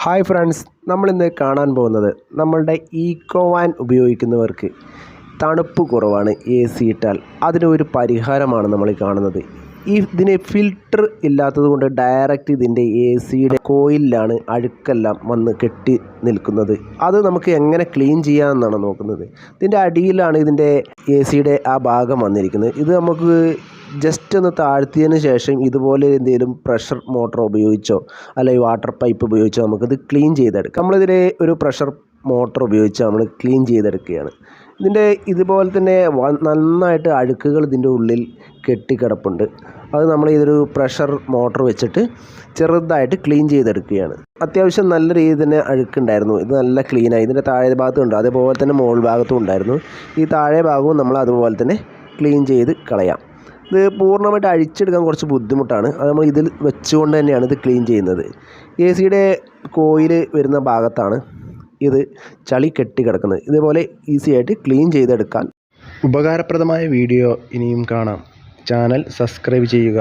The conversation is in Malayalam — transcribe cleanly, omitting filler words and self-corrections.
ഹായ് ഫ്രണ്ട്സ്, നമ്മളിന്ന് കാണാൻ പോകുന്നത് നമ്മളുടെ ഈക്കോ വാൻ ഉപയോഗിക്കുന്നവർക്ക് തണുപ്പ് കുറവാണ് എ സി ഇട്ടാൽ അതിനൊരു പരിഹാരമാണ് നമ്മൾ കാണുന്നത്. ഇതിന് ഫിൽറ്റർ ഇല്ലാത്തത് കൊണ്ട് ഡയറക്റ്റ് ഇതിൻ്റെ എ സിയുടെ കോയിലാണ് അഴുക്കെല്ലാം വന്ന് കെട്ടി നിൽക്കുന്നത്. അത് നമുക്ക് എങ്ങനെ ക്ലീൻ ചെയ്യാമെന്നാണ് നോക്കുന്നത്. ഇതിൻ്റെ അടിയിലാണ് ഇതിൻ്റെ എ സിയുടെ ആ ഭാഗം വന്നിരിക്കുന്നത്. ഇത് നമുക്ക് ജസ്റ്റ് ഒന്ന് താഴ്ത്തിയതിന് ശേഷം ഇതുപോലെ എന്തെങ്കിലും പ്രഷർ മോട്ടർ ഉപയോഗിച്ചോ അല്ലെങ്കിൽ വാട്ടർ പൈപ്പ് ഉപയോഗിച്ചോ നമുക്കിത് ക്ലീൻ ചെയ്തെടുക്കാം. നമ്മളിതിൽ ഒരു പ്രഷർ മോട്ടർ ഉപയോഗിച്ച് നമ്മൾ ക്ലീൻ ചെയ്തെടുക്കുകയാണ്. ഇതിൻ്റെ ഇതുപോലെ തന്നെ നന്നായിട്ട് അഴുക്കുകൾ ഇതിൻ്റെ ഉള്ളിൽ കെട്ടിക്കിടപ്പുണ്ട്. അത് നമ്മൾ ഇതൊരു പ്രഷർ മോട്ടർ വെച്ചിട്ട് ചെറുതായിട്ട് ക്ലീൻ ചെയ്തെടുക്കുകയാണ്. അത്യാവശ്യം നല്ല രീതിയിൽ തന്നെ അഴുക്കുണ്ടായിരുന്നു. ഇത് നല്ല ക്ലീനായി. ഇതിൻ്റെ താഴെ ഭാഗത്തുണ്ട്, അതേപോലെ തന്നെ മുകൾ ഭാഗത്തും ഉണ്ടായിരുന്നു. ഈ താഴെ ഭാഗവും നമ്മൾ അതുപോലെ തന്നെ ക്ലീൻ ചെയ്ത് കളയാം. ഇത് പൂർണ്ണമായിട്ട് അഴിച്ചെടുക്കാൻ കുറച്ച് ബുദ്ധിമുട്ടാണ്. അത് നമ്മൾ ഇതിൽ വെച്ചുകൊണ്ട് തന്നെയാണ് ഇത് ക്ലീൻ ചെയ്യുന്നത്. എ സിയുടെ കോയിൽ വരുന്ന ഭാഗത്താണ് ഇത് ചളി കെട്ടിക്കിടക്കുന്നത്. ഇതേപോലെ ഈസി ആയിട്ട് ക്ലീൻ ചെയ്തെടുക്കാൻ ഉപകാരപ്രദമായ വീഡിയോ ഇനിയും കാണാം. ചാനൽ സബ്സ്ക്രൈബ് ചെയ്യുക.